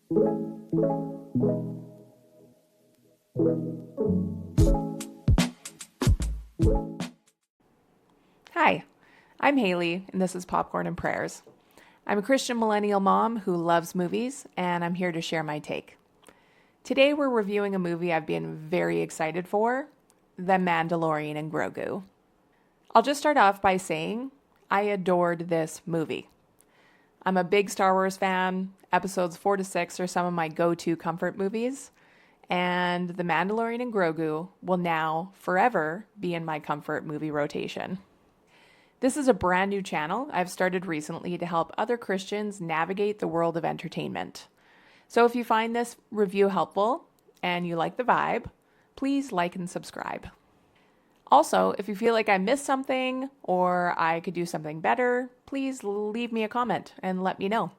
Hi, I'm Hailey, and this is Popcorn and Prayers. I'm a Christian millennial mom who loves movies, and I'm here to share my take. Today we're reviewing a movie I've been very excited for, The Mandalorian and Grogu. I'll just start off by saying I adored this movie. I'm a big Star Wars fan. Episodes 4 to 6 are some of my go-to comfort movies, and The Mandalorian and Grogu will now forever be in my comfort movie rotation. This is a brand new channel I've started recently to help other Christians navigate the world of entertainment. So if you find this review helpful and you like the vibe, please like and subscribe. Also, if you feel like I missed something or I could do something better, please leave me a comment and let me know.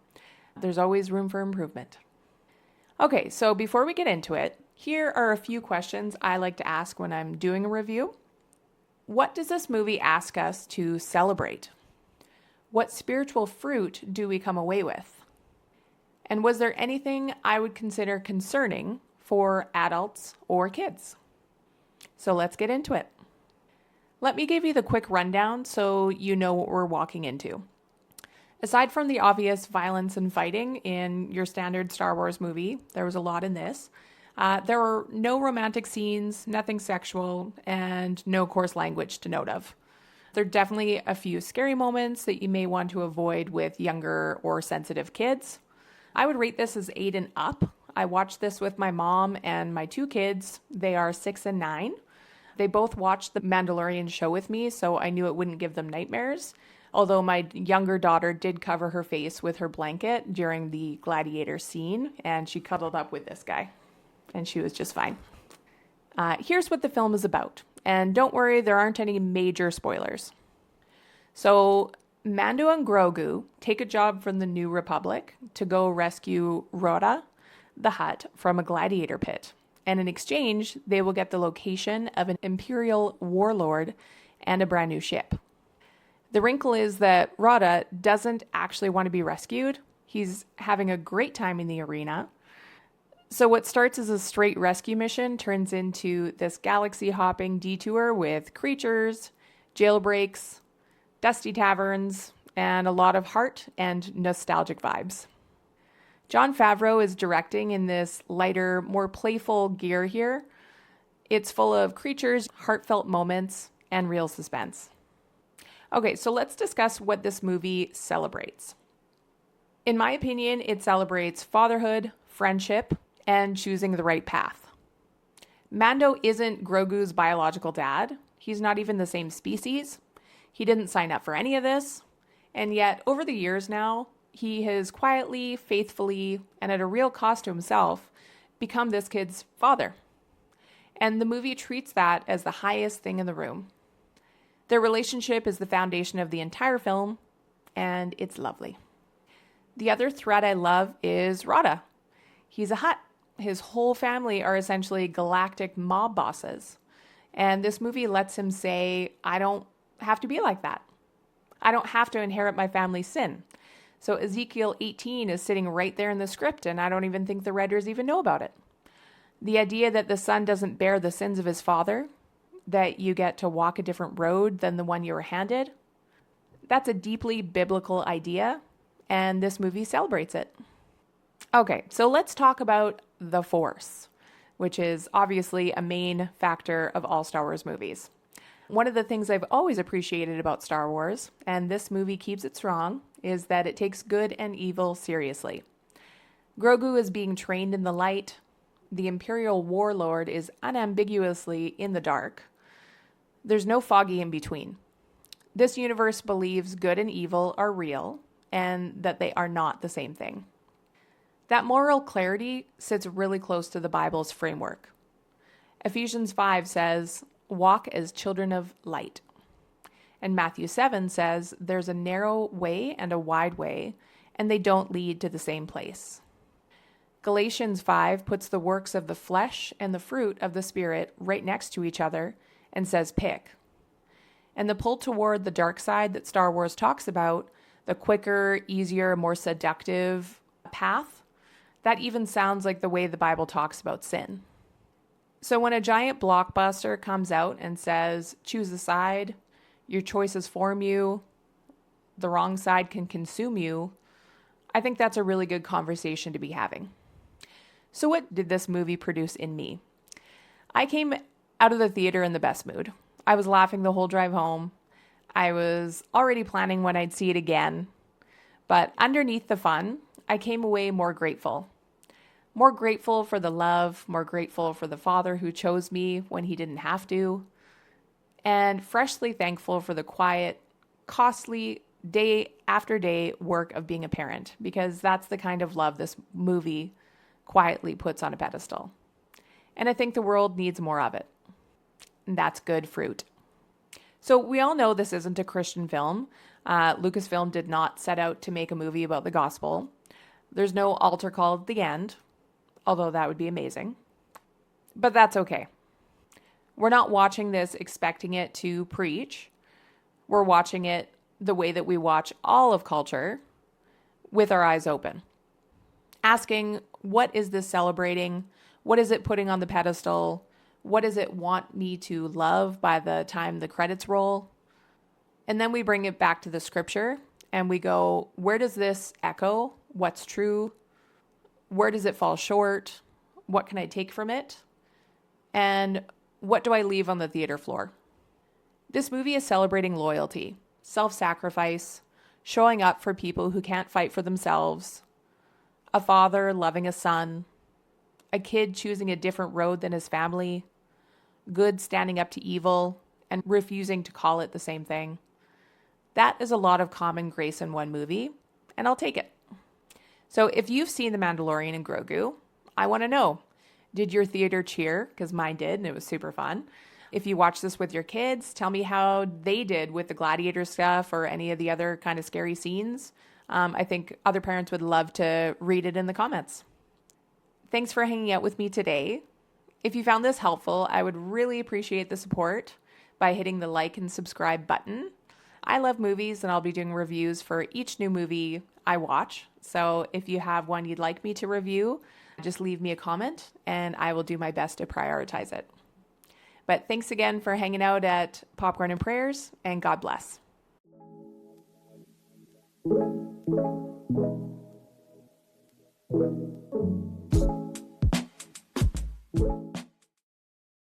There's always room for improvement. Okay, so before we get into it, here are a few questions I like to ask when I'm doing a review. What does this movie ask us to celebrate? What spiritual fruit do we come away with? And was there anything I would consider concerning for adults or kids? So let's get into it. Let me give you the quick rundown so you know what we're walking into. Aside from the obvious violence and fighting in your standard Star Wars movie, there was a lot in this. There were no romantic scenes, nothing sexual, and no coarse language to note of. There are definitely a few scary moments that you may want to avoid with younger or sensitive kids. I would rate this as 8 and up. I watched this with my mom and my 2 kids. They are 6 and 9. They both watched the Mandalorian show with me, so I knew it wouldn't give them nightmares. Although my younger daughter did cover her face with her blanket during the gladiator scene, and she cuddled up with this guy, and she was just fine. Here's what the film is about. And don't worry, there aren't any major spoilers. So Mando and Grogu take a job from the New Republic to go rescue Rhoda, the Hutt, from a gladiator pit. And in exchange, they will get the location of an Imperial warlord and a brand new ship. The wrinkle is that Rhoda doesn't actually want to be rescued. He's having a great time in the arena. So what starts as a straight rescue mission turns into this galaxy-hopping detour with creatures, jailbreaks, dusty taverns, and a lot of heart and nostalgic vibes. Jon Favreau is directing in this lighter, more playful gear here. It's full of creatures, heartfelt moments, and real suspense. Okay, so let's discuss what this movie celebrates. In my opinion, it celebrates fatherhood, friendship, and choosing the right path. Mando isn't Grogu's biological dad. He's not even the same species. He didn't sign up for any of this. And yet, over the years now, he has quietly, faithfully, and at a real cost to himself, become this kid's father. And the movie treats that as the highest thing in the room. Their relationship is the foundation of the entire film, and it's lovely. The other thread I love is Rhoda. He's a Hutt. His whole family are essentially galactic mob bosses. And this movie lets him say, I don't have to be like that. I don't have to inherit my family's sin. So Ezekiel 18 is sitting right there in the script, and I don't even think the writers even know about it. The idea that the son doesn't bear the sins of his father, that you get to walk a different road than the one you were handed, that's a deeply biblical idea, and this movie celebrates it. Okay, so let's talk about the Force, which is obviously a main factor of all Star Wars movies. One of the things I've always appreciated about Star Wars, and this movie keeps it strong, is that it takes good and evil seriously. Grogu is being trained in the light. The Imperial warlord is unambiguously in the dark. There's no foggy in between. This universe believes good and evil are real, and that they are not the same thing. That moral clarity sits really close to the Bible's framework. Ephesians 5 says, walk as children of light. And Matthew 7 says, there's a narrow way and a wide way, and they don't lead to the same place. Galatians 5 puts the works of the flesh and the fruit of the Spirit right next to each other and says pick. And the pull toward the dark side that Star Wars talks about, the quicker, easier, more seductive path, That even sounds like the way the Bible talks about sin. So when a giant blockbuster comes out and says, choose a side, your choices form you, the wrong side can consume you, I think that's a really good conversation to be having. So what did this movie produce in me? I came out of the theater in the best mood. I was laughing the whole drive home. I was already planning when I'd see it again. But underneath the fun, I came away more grateful. More grateful for the love, more grateful for the Father who chose me when he didn't have to, and freshly thankful for the quiet, costly, day after day work of being a parent, because that's the kind of love this movie quietly puts on a pedestal. And I think the world needs more of it. And that's good fruit. So we all know this isn't a Christian film. Lucasfilm did not set out to make a movie about the gospel. There's no altar call at the end, although that would be amazing. But that's okay. We're not watching this expecting it to preach. We're watching it the way that we watch all of culture, with our eyes open. Asking, what is this celebrating? What is it putting on the pedestal? What does it want me to love by the time the credits roll? And then we bring it back to the scripture and we go, where does this echo? What's true? Where does it fall short? What can I take from it? And what do I leave on the theater floor? This movie is celebrating loyalty, self-sacrifice, showing up for people who can't fight for themselves, a father loving a son, a kid choosing a different road than his family, good standing up to evil and refusing to call it the same thing. That is a lot of common grace in one movie, and I'll take it. So if you've seen The Mandalorian and Grogu, I want to know, did your theater cheer? Because mine did, and it was super fun. If you watch this with your kids, tell me how they did with the gladiator stuff or any of the other kind of scary scenes. I think other parents would love to read it in the comments. Thanks for hanging out with me today. If you found this helpful, I would really appreciate the support by hitting the like and subscribe button. I love movies, and I'll be doing reviews for each new movie I watch. So if you have one you'd like me to review, just leave me a comment and I will do my best to prioritize it. But thanks again for hanging out at Popcorn and Prayers, and God bless.